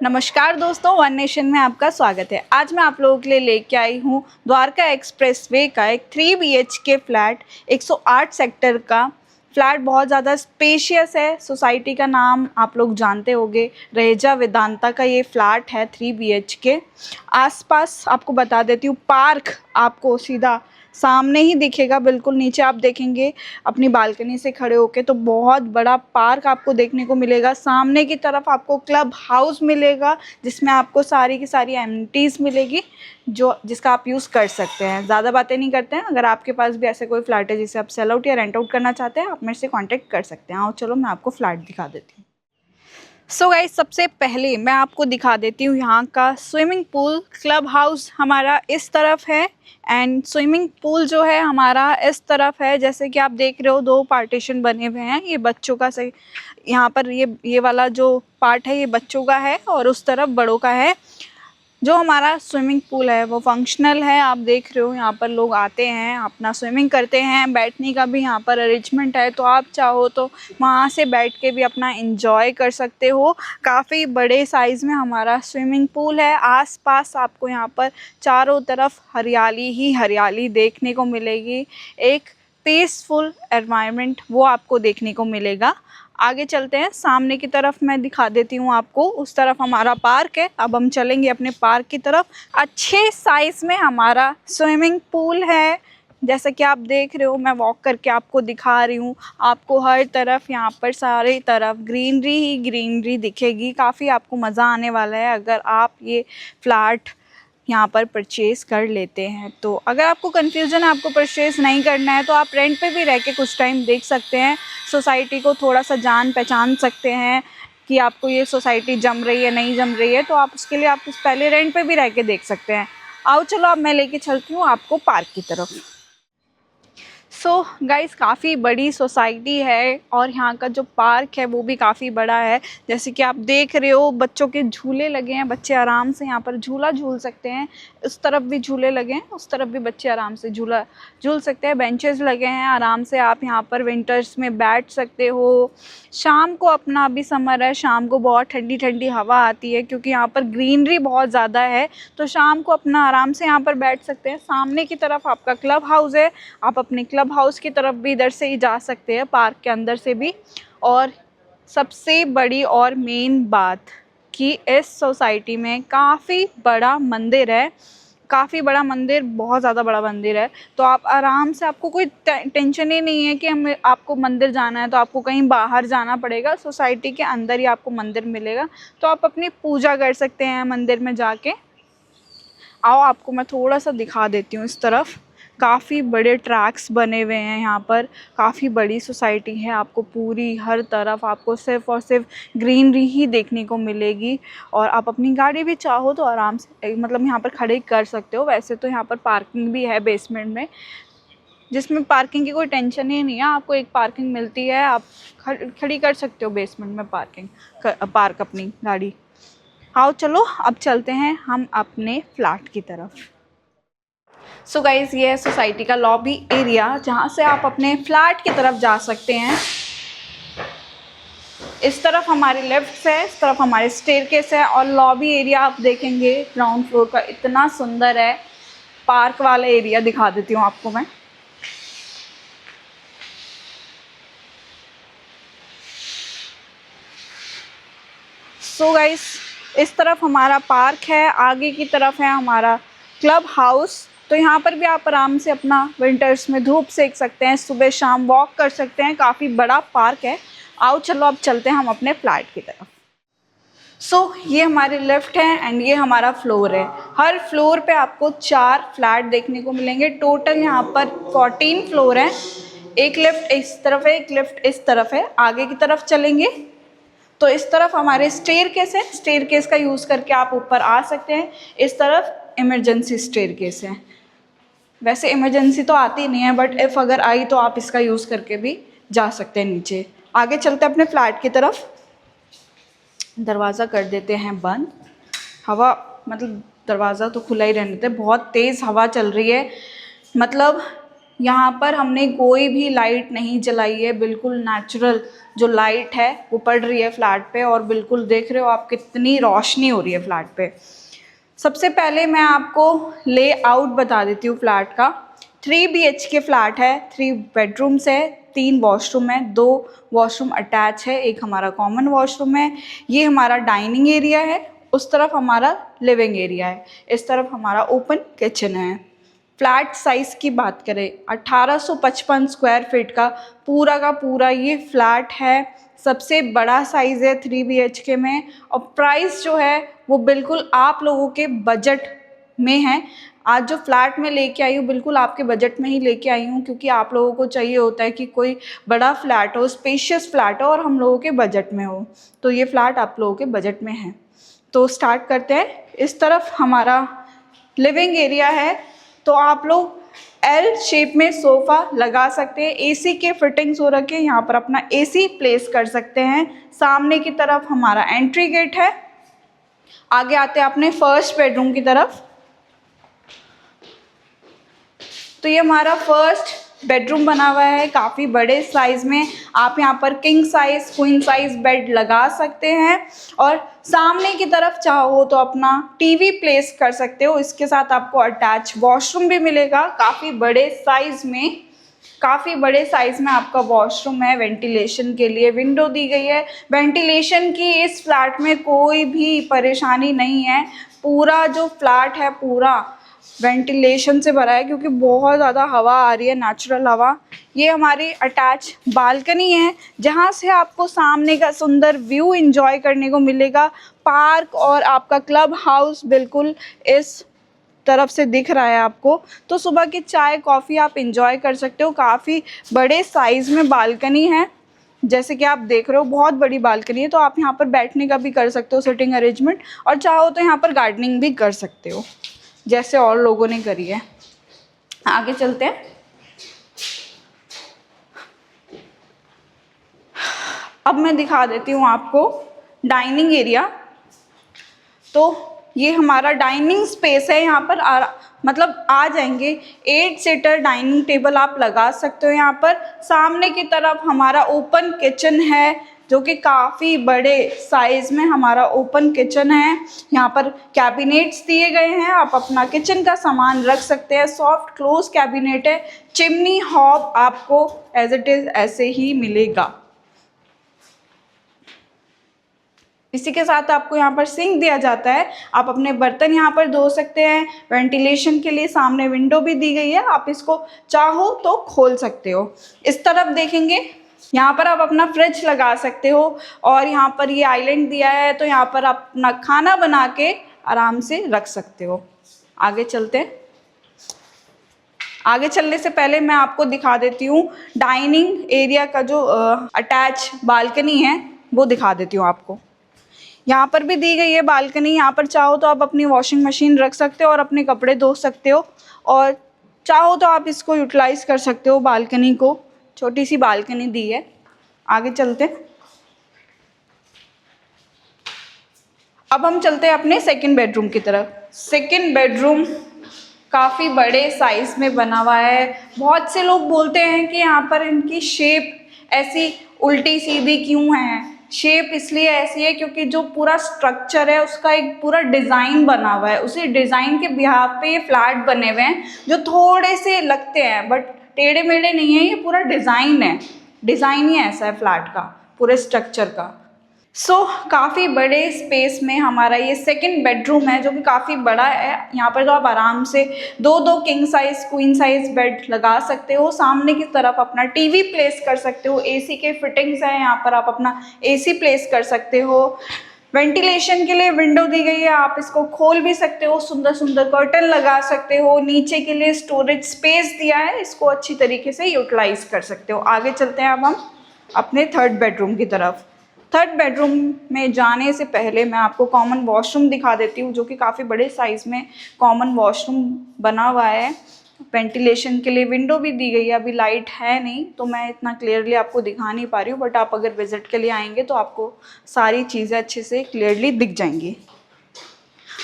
नमस्कार दोस्तों, one nation में आपका स्वागत है। आज मैं आप लोगों के लिए लेके आई हूँ द्वारका एक्सप्रेसवे का एक 3 BHK फ्लैट, 108 सेक्टर का फ्लैट। बहुत ज़्यादा स्पेशियस है। सोसाइटी का नाम आप लोग जानते होंगे, रहेजा वेदांता का ये फ्लैट है 3 BHK। आसपास आपको बता देती हूँ, पार्क आपको सीधा सामने ही दिखेगा। बिल्कुल नीचे आप देखेंगे अपनी बालकनी से खड़े होके तो बहुत बड़ा पार्क आपको देखने को मिलेगा। सामने की तरफ आपको क्लब हाउस मिलेगा, जिसमें आपको सारी की सारी एमिनिटीज़ मिलेगी जिसका आप यूज़ कर सकते हैं। ज़्यादा बातें नहीं करते हैं। अगर आपके पास भी ऐसे कोई फ्लैट है जिसे आप सेल आउट या रेंट आउट करना चाहते हैं, आप मेरे से कॉन्टैक्ट कर सकते हैं। आओ चलो मैं आपको फ्लैट दिखा देती हूँ। सो गाइस, सबसे पहले मैं आपको दिखा देती हूँ यहाँ का स्विमिंग पूल। क्लब हाउस हमारा इस तरफ है एंड स्विमिंग पूल जो है हमारा इस तरफ है। जैसे कि आप देख रहे हो, 2 पार्टीशन बने हुए हैं। ये बच्चों का सही, यहाँ पर ये वाला जो पार्ट है ये बच्चों का है और उस तरफ बड़ों का है। जो हमारा स्विमिंग पूल है वो फंक्शनल है। आप देख रहे हो यहाँ पर लोग आते हैं, अपना स्विमिंग करते हैं। बैठने का भी यहाँ पर अरेंजमेंट है, तो आप चाहो तो वहाँ से बैठ के भी अपना एंजॉय कर सकते हो। काफ़ी बड़े साइज़ में हमारा स्विमिंग पूल है। आसपास आपको यहाँ पर चारों तरफ हरियाली ही हरियाली देखने को मिलेगी। एक पीसफुल एनवायरनमेंट वो आपको देखने को मिलेगा। आगे चलते हैं, सामने की तरफ मैं दिखा देती हूँ आपको। उस तरफ हमारा पार्क है। अब हम चलेंगे अपने पार्क की तरफ। अच्छे साइज़ में हमारा स्विमिंग पूल है। जैसा कि आप देख रहे हो, मैं वॉक करके आपको दिखा रही हूँ। आपको हर तरफ यहाँ पर सारे तरफ ग्रीनरी ही ग्रीनरी दिखेगी। काफ़ी आपको मज़ा आने वाला है अगर आप ये फ्लैट यहाँ पर परचेज़ कर लेते हैं तो। अगर आपको कन्फ्यूज़न है, आपको परचेज़ नहीं करना है, तो आप रेंट पे भी रह के कुछ टाइम देख सकते हैं। सोसाइटी को थोड़ा सा जान पहचान सकते हैं कि आपको ये सोसाइटी जम रही है नहीं जम रही है, तो आप उसके लिए आप पहले रेंट पे भी रह के देख सकते हैं। आओ चलो अब मैं लेके चलती हूँ आपको पार्क की तरफ। सो गाइस, काफ़ी बड़ी सोसाइटी है और यहाँ का जो पार्क है वो भी काफ़ी बड़ा है। जैसे कि आप देख रहे हो, बच्चों के झूले लगे हैं। बच्चे आराम से यहाँ पर झूला झूल सकते हैं। उस तरफ भी झूले लगे हैं, उस तरफ भी बच्चे आराम से झूला झूल सकते हैं। बेंचेस लगे हैं, आराम से आप यहाँ पर विंटर्स में बैठ सकते हो। शाम को, अपना अभी समर है, शाम को बहुत ठंडी ठंडी हवा आती है क्योंकि यहाँ पर ग्रीनरी बहुत ज़्यादा है। तो शाम को अपना आराम से यहाँ पर बैठ सकते हैं। सामने की तरफ आपका क्लब हाउस है। आप अपने क्लब हाउस की तरफ भी इधर से ही जा सकते हैं, पार्क के अंदर से भी। और सबसे बड़ी और मेन बात कि इस सोसाइटी में काफ़ी बड़ा मंदिर है। काफ़ी बड़ा मंदिर, बहुत ज़्यादा बड़ा मंदिर है। तो आप आराम से, आपको कोई टेंशन ही नहीं है कि आपको मंदिर जाना है तो आपको कहीं बाहर जाना पड़ेगा। सोसाइटी के अंदर ही आपको मंदिर मिलेगा, तो आप अपनी पूजा कर सकते हैं मंदिर में जाके। आओ आपको मैं थोड़ा सा दिखा देती हूँ इस तरफ। काफ़ी बड़े ट्रैक्स बने हुए हैं यहाँ पर। काफ़ी बड़ी सोसाइटी है। आपको पूरी हर तरफ आपको सिर्फ़ और सिर्फ ग्रीनरी ही देखने को मिलेगी। और आप अपनी गाड़ी भी चाहो तो आराम से मतलब यहाँ पर खड़े कर सकते हो। वैसे तो यहाँ पर पार्किंग भी है बेसमेंट में, जिसमें पार्किंग की कोई टेंशन ही नहीं है। आपको एक पार्किंग मिलती है, आप खड़ी कर सकते हो बेसमेंट में पार्क अपनी गाड़ी। आओ चलो अब चलते हैं हम अपने फ्लैट की तरफ। सो गाइज़, ये है सोसाइटी का लॉबी एरिया, जहाँ से आप अपने फ्लैट की तरफ जा सकते हैं। इस तरफ हमारी लेफ्ट है, इस तरफ हमारे स्टेयरकेस है। और लॉबी एरिया आप देखेंगे ग्राउंड फ्लोर का, इतना सुंदर है। पार्क वाला एरिया दिखा देती हूँ आपको मैं। सो गाइस, इस तरफ हमारा पार्क है, आगे की तरफ है हमारा क्लब हाउस। तो यहाँ पर भी आप आराम से अपना विंटर्स में धूप सेक सकते हैं, सुबह शाम वॉक कर सकते हैं। काफ़ी बड़ा पार्क है। आओ चलो अब चलते हैं हम अपने फ्लैट की तरफ। सो ये हमारे लेफ़्ट है एंड ये हमारा फ्लोर है। हर फ्लोर पे आपको 4 फ्लैट देखने को मिलेंगे। टोटल यहाँ पर 14 फ्लोर हैं। एक लेफ़्ट इस तरफ है, एक लेफ़्ट इस तरफ है। आगे की तरफ चलेंगे तो इस तरफ हमारे स्टेयरकेस है। स्टेयरकेस का यूज़ करके आप ऊपर आ सकते हैं। इस तरफ इमरजेंसी स्टेयरकेस है। वैसे इमरजेंसी तो आती नहीं है, बट इफ़ अगर आई तो आप इसका यूज़ करके भी जा सकते हैं नीचे। आगे चलते हैं अपने फ्लैट की तरफ। दरवाज़ा कर देते हैं बंद। हवा, मतलब दरवाज़ा तो खुला ही रहने देते। बहुत तेज़ हवा चल रही है, मतलब यहाँ पर हमने कोई भी लाइट नहीं जलाई है, बिल्कुल नेचुरल जो लाइट है वो पड़ रही है फ्लैट पे, और बिल्कुल देख रहे हो आप कितनी रोशनी हो रही है फ्लैट पे। सबसे पहले मैं आपको लेआउट बता देती हूँ फ्लैट का। 3 BHK फ्लैट है, 3 बेडरूम्स है, 3 वॉशरूम है, 2 वॉशरूम अटैच है, एक हमारा कॉमन वॉशरूम है। ये हमारा डाइनिंग एरिया है, उस तरफ हमारा लिविंग एरिया है, इस तरफ हमारा ओपन किचन है। फ्लैट साइज़ की बात करें 1855 स्क्वायर फीट का पूरा ये फ्लैट है। सबसे बड़ा साइज़ है 3 BHK में, और प्राइस जो है वो बिल्कुल आप लोगों के बजट में है। आज जो फ्लैट में लेके आई हूँ बिल्कुल आपके बजट में ही लेके आई हूँ, क्योंकि आप लोगों को चाहिए होता है कि कोई बड़ा फ्लैट हो, स्पेशियस फ्लैट हो और हम लोगों के बजट में हो, तो ये फ्लैट आप लोगों के बजट में है। तो स्टार्ट करते हैं। इस तरफ हमारा लिविंग एरिया है, तो आप लोग एल शेप में सोफ़ा लगा सकते हैं। एसी के फिटिंग्स हो रखे हैं, यहाँ पर अपना एसी प्लेस कर सकते हैं। सामने की तरफ हमारा एंट्री गेट है। आगे आते हैं अपने फर्स्ट बेडरूम की तरफ। तो ये हमारा फर्स्ट बेडरूम बना हुआ है, काफ़ी बड़े साइज़ में। आप यहाँ पर king size, queen size bed लगा सकते हैं, और सामने की तरफ चाहो तो अपना टीवी प्लेस कर सकते हो। इसके साथ आपको अटैच वॉशरूम भी मिलेगा, काफ़ी बड़े साइज़ में आपका वॉशरूम है। वेंटिलेशन के लिए विंडो दी गई है। वेंटिलेशन की इस फ्लैट में कोई भी परेशानी नहीं है। पूरा जो फ्लैट है पूरा वेंटिलेशन से भरा है, क्योंकि बहुत ज़्यादा हवा आ रही है, नेचुरल हवा। ये हमारी अटैच बालकनी है, जहाँ से आपको सामने का सुंदर व्यू एंजॉय करने को मिलेगा। पार्क और आपका क्लब हाउस बिल्कुल इस तरफ से दिख रहा है आपको, तो सुबह की चाय कॉफ़ी आप एंजॉय कर सकते हो। काफ़ी बड़े साइज़ में बालकनी है, जैसे कि आप देख रहे हो बहुत बड़ी बालकनी है। तो आप यहाँ पर बैठने का भी कर सकते हो सिटिंग अरेंजमेंट, और चाहो तो यहाँ पर गार्डनिंग भी कर सकते हो, जैसे और लोगों ने करी है। आगे चलते हैं। अब मैं दिखा देती हूँ आपको डाइनिंग एरिया। तो ये हमारा डाइनिंग स्पेस है। यहाँ पर मतलब आ जाएंगे 8 सीटर डाइनिंग टेबल आप लगा सकते हो। यहाँ पर सामने की तरफ हमारा ओपन किचन है, जो कि काफ़ी बड़े साइज़ में हमारा ओपन किचन है। यहाँ पर कैबिनेट्स दिए गए हैं, आप अपना किचन का सामान रख सकते हैं। सॉफ्ट क्लोज कैबिनेट है। चिमनी हॉब आपको एज इट इज़ ऐसे ही मिलेगा। इसी के साथ आपको यहाँ पर सिंक दिया जाता है, आप अपने बर्तन यहाँ पर धो सकते हैं। वेंटिलेशन के लिए सामने विंडो भी दी गई है, आप इसको चाहो तो खोल सकते हो। इस तरफ देखेंगे, यहाँ पर आप अपना फ्रिज लगा सकते हो, और यहाँ पर ये आइलैंड दिया है, तो यहाँ पर आप अपना खाना बना के आराम से रख सकते हो। आगे चलते हैं। आगे चलने से पहले मैं आपको दिखा देती हूँ डाइनिंग एरिया का जो अटैच बालकनी है वो दिखा देती हूँ आपको। यहाँ पर भी दी गई है बालकनी। यहाँ पर चाहो तो आप अपनी वॉशिंग मशीन रख सकते हो और अपने कपड़े धो सकते हो, और चाहो तो आप इसको यूटिलाइज़ कर सकते हो बालकनी को। छोटी सी बालकनी दी है। आगे चलते हैं। अब हम चलते हैं अपने सेकंड बेडरूम की तरफ। सेकंड बेडरूम काफ़ी बड़े साइज़ में बना हुआ है। बहुत से लोग बोलते हैं कि यहाँ पर इनकी शेप ऐसी उल्टी सीधी क्यों है। शेप इसलिए ऐसी है क्योंकि जो पूरा स्ट्रक्चर है उसका एक पूरा डिज़ाइन बना हुआ है। उसी डिज़ाइन के बिहाफ पे ये फ्लैट बने हुए हैं, जो थोड़े से लगते हैं बट टेढ़े मेढ़े नहीं है। ये पूरा डिज़ाइन है, डिज़ाइन ही ऐसा है फ्लैट का, पूरे स्ट्रक्चर का। काफ़ी बड़े स्पेस में हमारा ये सेकंड बेडरूम है, जो कि काफ़ी बड़ा है। यहाँ पर तो आप आराम से 2-2 king size queen size bed लगा सकते हो। सामने की तरफ अपना टीवी प्लेस कर सकते हो। एसी के फिटिंग्स हैं, यहाँ पर आप अपना एसी प्लेस कर सकते हो। वेंटिलेशन के लिए विंडो दी गई है, आप इसको खोल भी सकते हो। सुंदर सुंदर कर्टन लगा सकते हो। नीचे के लिए स्टोरेज स्पेस दिया है, इसको अच्छी तरीके से यूटिलाइज कर सकते हो। आगे चलते हैं अब हम अपने थर्ड बेडरूम की तरफ। थर्ड बेडरूम में जाने से पहले मैं आपको कॉमन वॉशरूम दिखा देती हूँ, जो कि काफ़ी बड़े साइज़ में कॉमन वॉशरूम बना हुआ है। वेंटिलेशन के लिए विंडो भी दी गई है। अभी लाइट है नहीं तो मैं इतना क्लियरली आपको दिखा नहीं पा रही हूँ, बट आप अगर विजिट के लिए आएंगे तो आपको सारी चीज़ें अच्छे से क्लियरली दिख जाएंगी।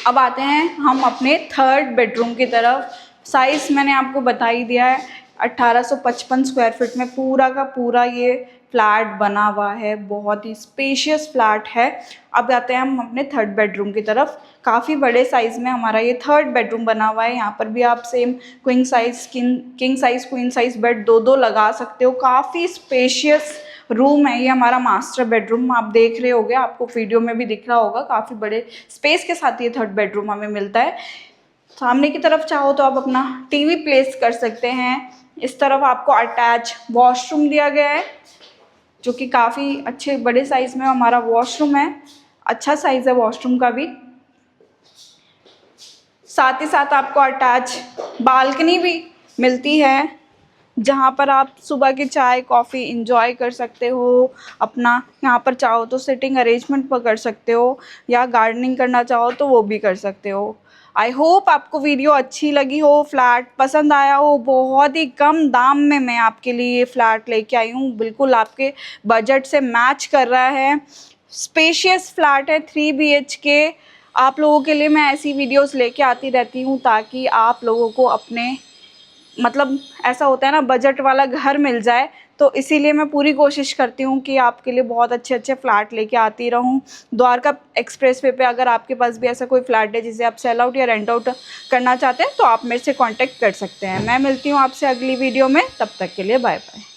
अब आते हैं हम अपने थर्ड बेडरूम की तरफ। साइज़ मैंने आपको बता ही दिया है। 1855 स्क्वायर फीट में पूरा का पूरा ये फ्लैट बना हुआ है। बहुत ही स्पेशियस फ्लैट है। अब आते हैं हम अपने थर्ड बेडरूम की तरफ। काफ़ी बड़े साइज़ में हमारा ये थर्ड बेडरूम बना हुआ है। यहाँ पर भी आप same queen size king size queen size bed दो लगा सकते हो। काफ़ी स्पेशियस रूम है ये हमारा मास्टर बेडरूम। आप देख रहे होगे, आपको वीडियो में भी दिख रहा होगा, काफ़ी बड़े स्पेस के साथ ये थर्ड बेडरूम हमें मिलता है। सामने की तरफ चाहो तो आप अपना टीवी प्लेस कर सकते हैं। इस तरफ आपको अटैच वॉशरूम दिया गया है, जो कि काफ़ी अच्छे बड़े साइज़ में हमारा वॉशरूम है। अच्छा साइज़ है वॉशरूम का भी। साथ ही साथ आपको अटैच बालकनी भी मिलती है, जहाँ पर आप सुबह की चाय कॉफ़ी इंजॉय कर सकते हो। अपना यहाँ पर चाहो तो सिटिंग अरेंजमेंट पर कर सकते हो, या गार्डनिंग करना चाहो तो वो भी कर सकते हो। आई होप आपको वीडियो अच्छी लगी हो, फ्लैट पसंद आया हो। बहुत ही कम दाम में मैं आपके लिए ये फ्लैट लेके आई हूँ, बिल्कुल आपके बजट से मैच कर रहा है। स्पेशियस फ्लैट है, 3 BHK। आप लोगों के लिए मैं ऐसी वीडियोस लेके आती रहती हूँ, ताकि आप लोगों को अपने मतलब ऐसा होता है ना, बजट वाला घर मिल जाए। तो इसीलिए मैं पूरी कोशिश करती हूँ कि आपके लिए बहुत अच्छे अच्छे फ्लैट लेके आती रहूँ। द्वारका एक्सप्रेसवे पे अगर आपके पास भी ऐसा कोई फ्लैट है जिसे आप सेल आउट या रेंट आउट करना चाहते हैं, तो आप मेरे से कांटेक्ट कर सकते हैं। मैं मिलती हूँ आपसे अगली वीडियो में, तब तक के लिए बाय बाय।